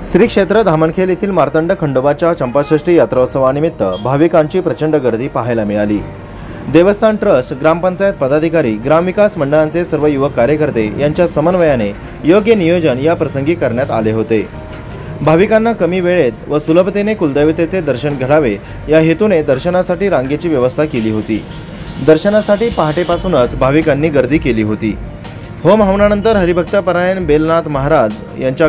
श्री क्षेत्र धामणखेल येथील मार्तंड खंडोबाच्या चंपाषष्ठी यात्रोत्सवानिमित्त भाविकांची प्रचंड गर्दी पाहायला मिळाली। देवस्थान ट्रस्ट, ग्रामपंचायत पदाधिकारी, ग्रामविकास मंडळांचे सर्व युवक कार्यकर्ते यांच्या समन्वयाने योग्य नियोजन या प्रसंगी करण्यात आले होते। भाविकांना कमी वेळेत व सुलभतेने कुलदैवतेचे दर्शन घडावे या हेतूने दर्शनासाठी रांगेची व्यवस्था केली होती। दर्शनासाठी पहाटेपासूनच भाविकांनी गर्दी केली होती। होम हवनानंतर हरिभक्तपरायण बेलनाथ महाराज यांच्या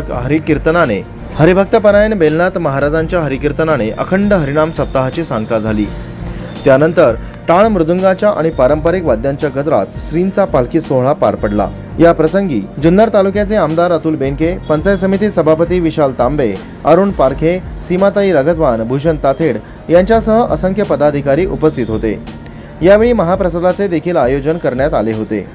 हरिकीर्तनाने अखंड हरिनाम सप्ताहाची सांगता झाली। त्यानंतर टाळ मृदुंगाच्या आणि पारंपरिक वाद्यांच्या गजरात श्रींचा पालखी सोहळा पार पडला। या प्रसंगी जुन्नर तालुक्याचे आमदार अतुल बेनके, पंचायत समिती सभापती विशाल तांबे, अरुण पारखे, सीमाताई रगतवान, भूषण ताथेड यांच्यासह असंख्य पदाधिकारी उपस्थित होते। यावेळी महाप्रसादाचे देखील आयोजन करण्यात आले होते।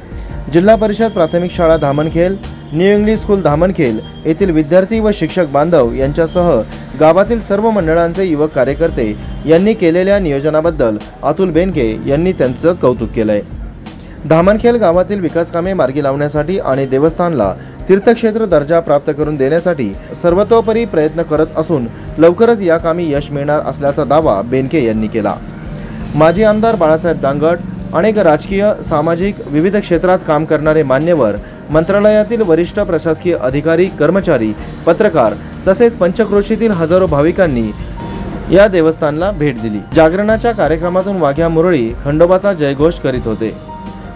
जिल्हा परिषद प्राथमिक शाळा धामणखेल, न्यू इंग्लिश स्कूल धामणखेल येथील विद्यार्थी व शिक्षक बांधव यांच्यासह गावातील सर्व मंडळांचे युवक कार्यकर्ते यांनी केलेल्या नियोजनाबद्दल अतुल बेनके यांनी त्यांचं कौतुक केलंय। धामणखेल गावातील विकास कामे मार्गी लावण्यासाठी आणि देवस्थानला तीर्थक्षेत्र दर्जा प्राप्त करून देण्यासाठी सर्वतोपरी प्रयत्न करत असून लवकरच या कामी यश मिळणार असल्याचा दावा बेनके यांनी केला। माजी आमदार बाळासाहेब दांगट, अनेक राजकीय, सामाजिक विविध क्षेत्रात काम करणारे मान्यवर, मंत्रालयातील वरिष्ठ प्रशासकीय अधिकारी, कर्मचारी, पत्रकार तसेच पंचक्रोशीतील हजारो भाविकांनी या देवस्थानला भेट दिली। जागरणाच्या कार्यक्रमातून वाघ्या मुरळी खंडोबाचा जयघोष करीत होते।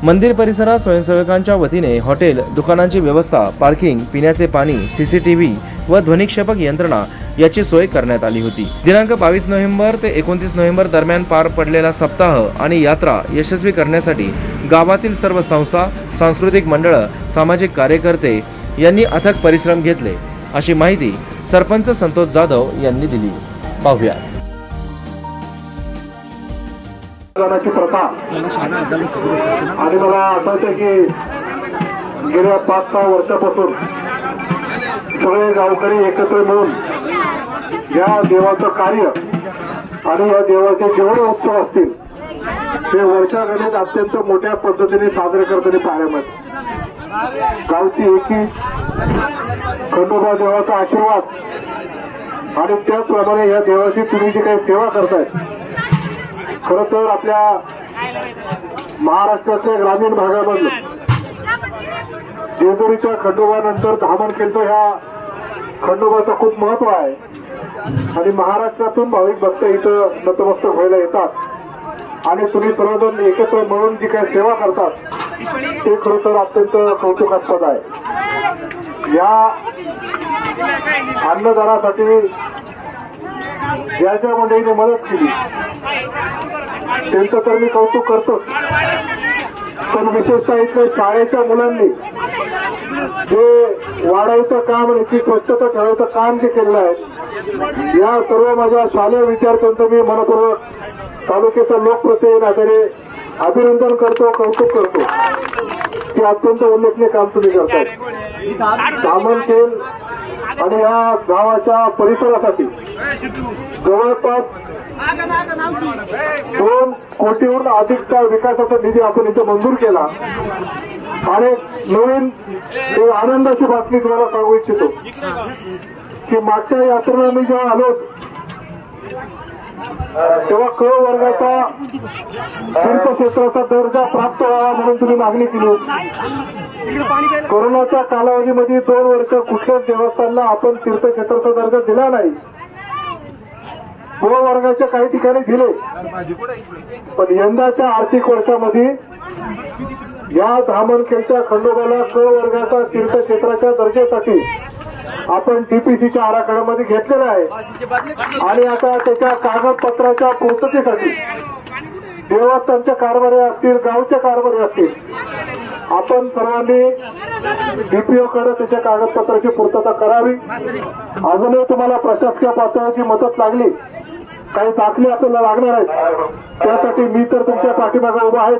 मंदिर परिसरात स्वयंसेवकांच्या वतीने हॉटेल, दुकानांची व्यवस्था, पार्किंग, पिण्याचे पाणी, सीसीटीव्ही व ध्वनिक्षेपक यंत्रणा याची सोय करण्यात आली होती। दिनांक 22 नोव्हेंबर ते 29 नोव्हेंबर दरम्यान पार पडलेला सप्ताह आणि यात्रा यशस्वी करण्यासाठी गावातील सर्व संस्था, सांस्कृतिक मंडळ, सामाजिक कार्यकर्ते यांनी अथक परिश्रम घेतले, अशी माहिती सरपंच संतोष जाधव यांनी दिली। पाहूया। प्रथा आणि मला आठवते की गेल्या 5-6 वर्षापासून सगळे गावकरी एकत्र मिळून या देवाचं कार्य आणि या देवाचे जेवढे उत्सव असतील ते वर्षागणित अत्यंत मोठ्या पद्धतीने साजरे करताना पाहायला मिळते। गावची एकी, खंडोबा देवाचा आशीर्वाद आणि त्याचप्रमाणे या देवाची तुम्ही जी काही सेवा करताय, खरं तर आपल्या महाराष्ट्राच्या ग्रामीण भागामधलं जेजुरीच्या खंडोबानंतर धामणखेलचं ह्या खंडोबाचं खूप महत्व आहे आणि महाराष्ट्रातून भाविक भक्त इथं नतमस्तक व्हायला येतात आणि तुम्ही सर्वजण एकत्र मिळून जी काही सेवा करतात ते खरं तर अत्यंत कौतुकास्पद आहे। या अन्नदानासाठी ज्या ज्या मंडळीने मदत केली त्यांचं तर मी कौतुक करतोच, पण विशेषतः इथल्या शाळेच्या मुलांनी जे वाढायचं काम आणि ती स्वच्छता ठेवायचं काम जे केलेलं आहे, या सर्व माझ्या शालेय विद्यार्थ्यांचं मी मनपूर्वक तालुक्याच्या लोकप्रतिनिधी नात्याने अभिनंदन करतो, कौतुक करतो की अत्यंत उल्लेखनीय काम तुम्ही करताय। धामणखेल आणि या गावाच्या परिसरासाठी जवळपास 2 कोटीहून अधिकचा विकासाचा निधी आपण इथे मंजूर केला आणि नवीन आनंदाची बातमी तुम्हाला सांगू इच्छितो की मागच्या यात्रेला मी जेव्हा आलो तेव्हा क वर्गाचा तीर्थक्षेत्राचा दर्जा प्राप्त व्हावा म्हणून तुम्ही मागणी केली होती। कोरोनाच्या कालावधीमध्ये 2 वर्ष कुठल्याच देवस्थानला आपण तीर्थक्षेत्राचा दर्जा दिला नाही। क वर्गाच्या काही ठिकाणी दिले, पण यंदाच्या आर्थिक वर्षामध्ये या धामणखेलच्या खंडोबाला क वर्गाचा तीर्थक्षेत्राच्या दर्जासाठी आपण टीपीसीच्या आराखड्यामध्ये घेतलेला आहे आणि आता त्याच्या कागदपत्राच्या पूर्ततेसाठी देवस्थानच्या कारभारी असतील, गावच्या कारभारी असतील, आपण सर्वांनी डीपीओकडे त्याच्या कागदपत्राची पूर्तता करावी। अजूनही तुम्हाला प्रशासकीय पातळीची मदत लागली, काही दाखले आपल्याला लागणार आहेत, त्यासाठी मी तर तुमच्या पाठीमागे उभा आहे,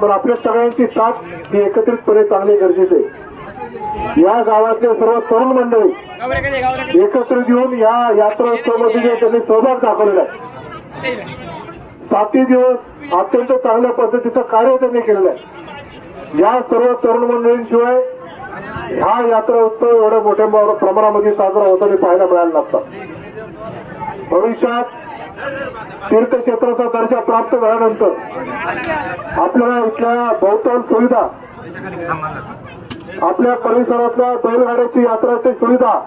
पण आपल्या सगळ्यांची साथ ही एकत्रितपणे चांगली गरजेची आहे। या गावातले सर्व तरुण मंडळी एकत्र येऊन या यात्रोत्सवामध्ये त्यांनी सहभाग दाखवलेला आहे। 7 दिवस अत्यंत चांगल्या पद्धतीचं कार्य त्यांनी केलेलं आहे। या सर्व तरुण मंडळींशिवाय हा यात्रा उत्सव एवढ्या मोठ्या प्रमाणामध्ये साजरा होताना पाहायला मिळाला नसता. भविष्यात तीर्थक्षेत्राचा दर्जा प्राप्त झाल्यानंतर आपल्याला इथल्या बहुतांश सुविधा, आपल्या परिसरातल्या बैलगाड्याची यात्राची सुविधा,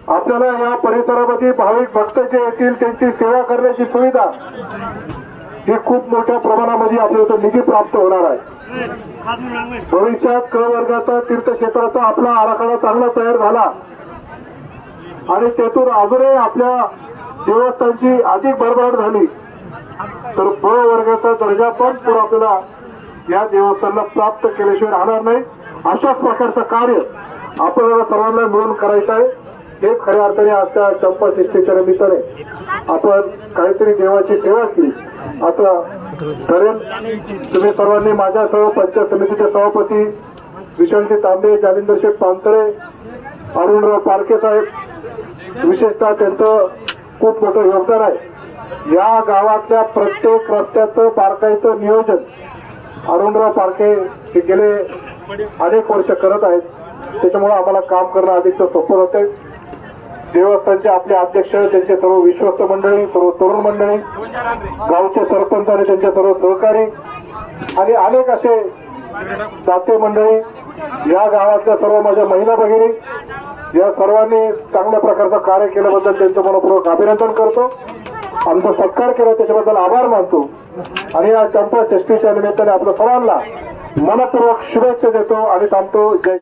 आपल्याला या परिसरामध्ये भाविक भक्त जे येतील त्यांची सेवा करण्याची सुविधा ही खूप मोठ्या प्रमाणामध्ये आपल्याला निधी प्राप्त होणार आहे. भविष्यात क वर्गाचा तीर्थक्षेत्राचा आपला आराखडा चांगला तयार झाला आणि त्यातून अजूनही आपल्या देवस्थानची अधिक भरभराट झाली तर ब वर्गाचा दर्जा पण पुढे आपल्याला या देवस्थानला प्राप्त केल्याशिवाय राहणार नाही. अशाच प्रकारचं कार्य आपल्याला सर्वांना मिळून करायचं आहे. हे खऱ्या अर्थाने आजच्या चंपा षष्ठीच्या निमित्ताने आपण काहीतरी देवाची सेवा केली असं ठरेल. तुम्ही सर्वांनी माझ्यासह पंचायत समितीचे सभापती विशालजी तांबे, जालिंदर शेठ पानसरे, अरुणराव पारखे साहेब, विशेषतः त्यांचं खूप मोठं योगदान आहे. या गावातल्या प्रत्येक रस्त्याचं बारकाईचं नियोजन अरुणराव पारखे हे गेले अनेक वर्ष करत आहेत. त्याच्यामुळे आम्हाला काम करणं अधिक सोपं होतंय. देवस्थानचे आपले अध्यक्ष, त्यांचे सर्व विश्वस्त मंडळी, सर्व तरुण मंडळी, गावचे सरपंच आणि त्यांचे सर्व सहकारी आणि अनेक असे दाते मंडळी, या गावातल्या सर्व माझ्या महिला भगिनी, या सर्वांनी चांगल्या प्रकारचं कार्य केल्याबद्दल त्यांचं मनपूर्वक अभिनंदन करतो. आमचा सत्कार केला त्याच्याबद्दल आभार मानतो आणि या चंपा षष्ठीच्या निमित्ताने आपल्या सर्वांना मनपूर्वक शुभेच्छा देतो आणि थांबतो. जय